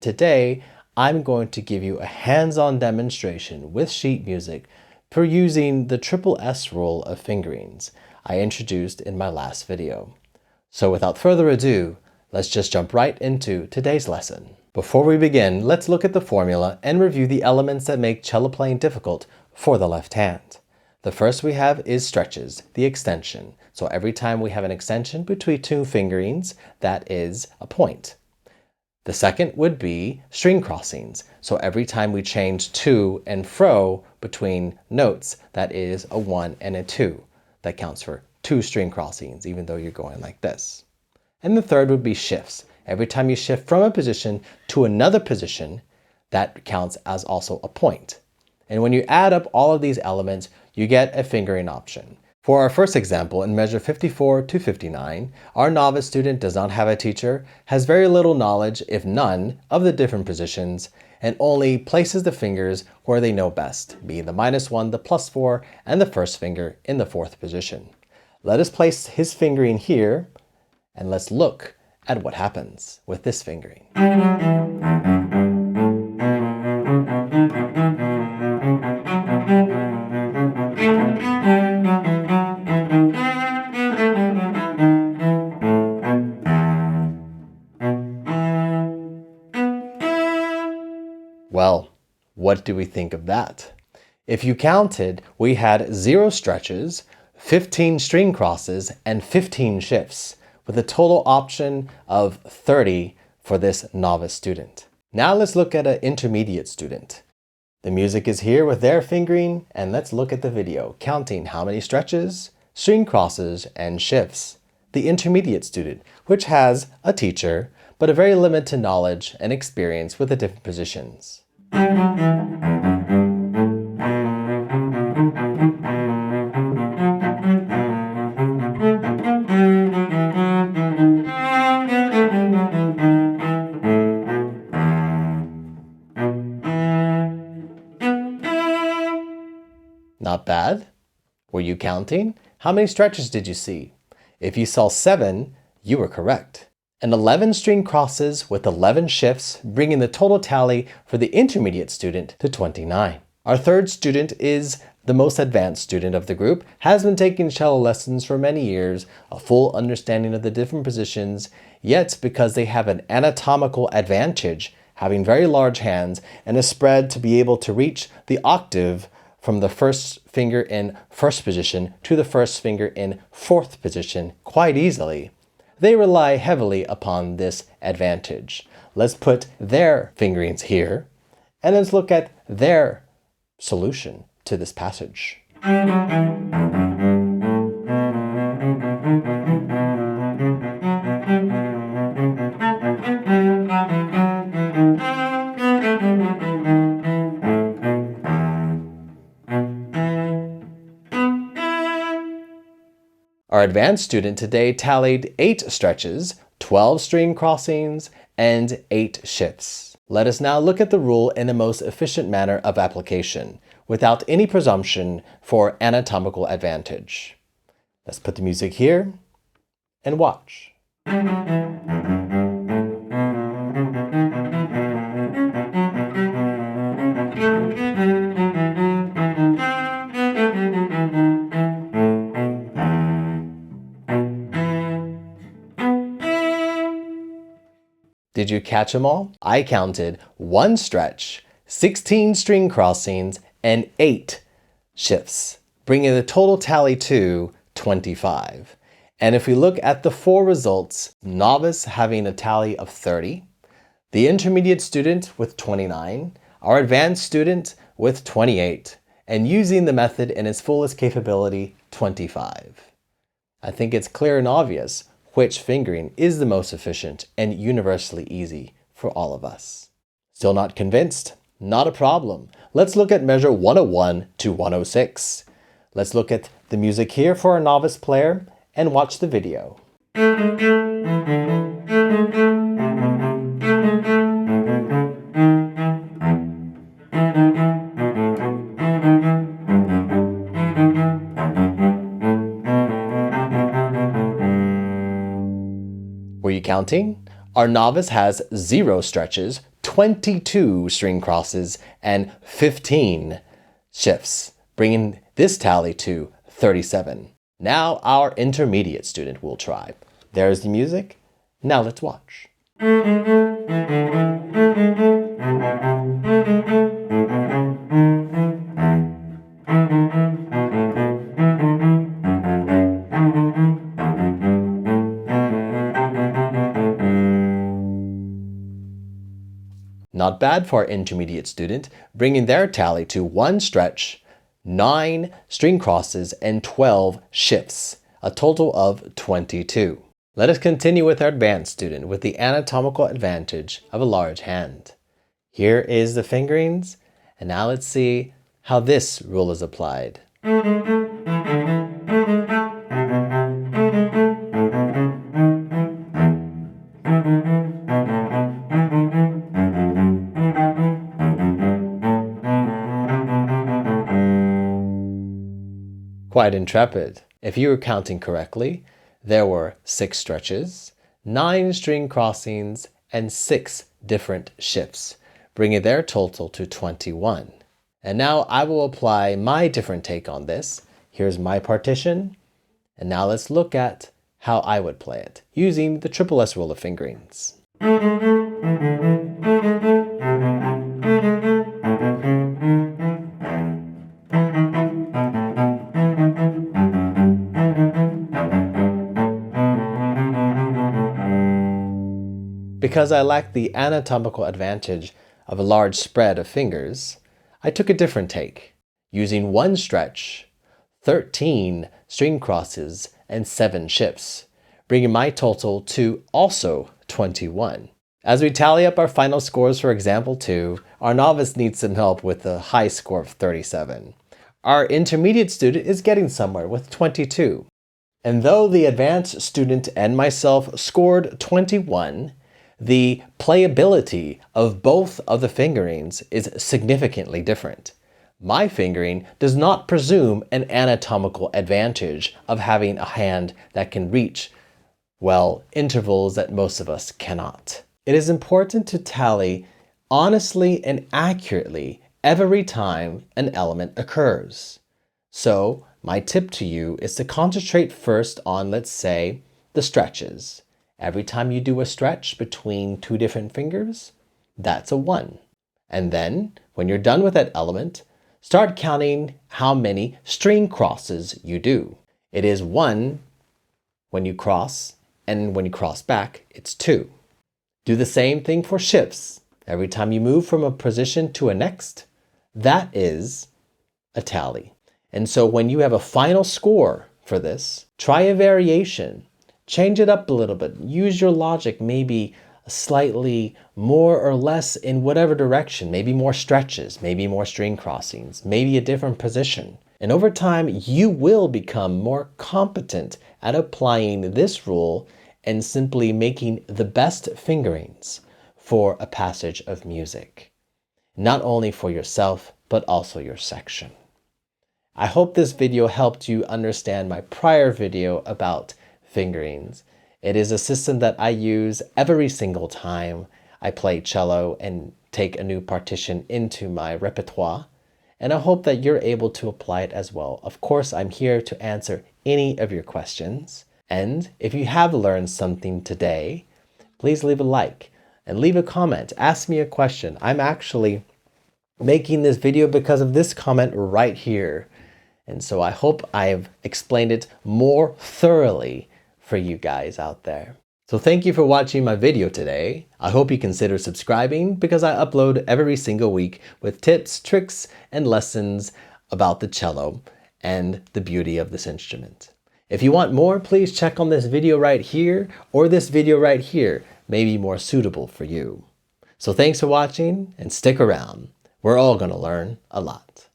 Today, I'm going to give you a hands-on demonstration with sheet music for using the triple S rule of fingerings I introduced in my last video. So without further ado, let's just jump right into today's lesson. Before we begin, let's look at the formula and review the elements that make cello playing difficult for the left hand. The first we have is stretches, the extension. So every time we have an extension between two fingerings, that is a point. The second would be string crossings. So every time we change to and fro between notes, that is a 1 and a 2. That counts for 2 string crossings, even though you're going like this. And the third would be shifts. Every time you shift from a position to another position, that counts as also a point. And when you add up all of these elements, you get a fingering option. For our first example, in measure 54 to 59, our novice student does not have a teacher, has very little knowledge, if none, of the different positions, and only places the fingers where they know best, being the -1, the +4, and the first finger in the 4th position. Let us place his fingering here, and let's look at what happens with this fingering. Well, what do we think of that? If you counted, we had 0 stretches, 15 string crosses, and 15 shifts, with a total option of 30 for this novice student. Now let's look at an intermediate student. The music is here with their fingering, and let's look at the video, counting how many stretches, string crosses, and shifts. The intermediate student, which has a teacher, but a very limited knowledge and experience with the different positions. Not bad. Were you counting? How many stretches did you see? If you saw 7, you were correct. And 11 string crosses with 11 shifts, bringing the total tally for the intermediate student to 29. Our third student is the most advanced student of the group, has been taking cello lessons for many years, a full understanding of the different positions, yet because they have an anatomical advantage, having very large hands and a spread to be able to reach the octave from the first finger in first position to the first finger in 4th position quite easily. They rely heavily upon this advantage. Let's put their fingerings here, and let's look at their solution to this passage. Our advanced student today tallied 8 stretches, 12 string crossings, and 8 shifts. Let us now look at the rule in the most efficient manner of application, without any presumption for anatomical advantage. Let's put the music here and watch. Did you catch them all? I counted 1 stretch, 16 string crossings, and 8 shifts, bringing the total tally to 25. And if we look at the 4 results, novice having a tally of 30, the intermediate student with 29, our advanced student with 28, and using the method in its fullest capability, 25. I think it's clear and obvious which fingering is the most efficient and universally easy for all of us. Still not convinced? Not a problem. Let's look at measure 101 to 106. Let's look at the music here for a novice player and watch the video. Were you counting? Our novice has 0 stretches, 22 string crosses and 15 shifts, bringing this tally to 37. Now our intermediate student will try. There's the music. Now let's watch. Not bad for our intermediate student, bringing their tally to 1 stretch, 9 string crosses, and 12 shifts, a total of 22. Let us continue with our advanced student with the anatomical advantage of a large hand. Here is the fingerings, and now let's see how this rule is applied. Quite intrepid. If you were counting correctly, there were 6 stretches, 9 string crossings, and 6 different shifts, bringing their total to 21. And now I will apply my different take on this. Here's my partition, and now let's look at how I would play it, using the triple S rule of fingerings. Because I lacked the anatomical advantage of a large spread of fingers, I took a different take, using 1 stretch, 13 string crosses, and 7 shifts, bringing my total to also 21. As we tally up our final scores for example 2, our novice needs some help with a high score of 37. Our intermediate student is getting somewhere with 22. And though the advanced student and myself scored 21, the playability of both of the fingerings is significantly different. My fingering does not presume an anatomical advantage of having a hand that can reach, well, intervals that most of us cannot. It is important to tally honestly and accurately every time an element occurs. So, my tip to you is to concentrate first on, let's say, the stretches. Every time you do a stretch between 2 different fingers, that's a 1. And then, when you're done with that element, start counting how many string crosses you do. It is 1 when you cross, and when you cross back, it's 2. Do the same thing for shifts. Every time you move from a position to a next, that is a tally. And so when you have a final score for this, try a variation. Change it up a little bit. Use your logic, maybe slightly more or less in whatever direction. Maybe more stretches, maybe more string crossings, maybe a different position. And over time, you will become more competent at applying this rule and simply making the best fingerings for a passage of music. Not only for yourself, but also your section. I hope this video helped you understand my prior video about fingerings. It is a system that I use every single time I play cello and take a new partition into my repertoire, and I hope that you're able to apply it as well. Of course, I'm here to answer any of your questions, and if you have learned something today, please leave a like and leave a comment. Ask me a question. I'm actually making this video because of this comment right here, and so I hope I've explained it more thoroughly for you guys out there. So thank you for watching my video today. I hope you consider subscribing because I upload every single week with tips, tricks, and lessons about the cello and the beauty of this instrument. If you want more, please check on this video right here or this video right here, maybe more suitable for you. So thanks for watching and stick around. We're all going to learn a lot.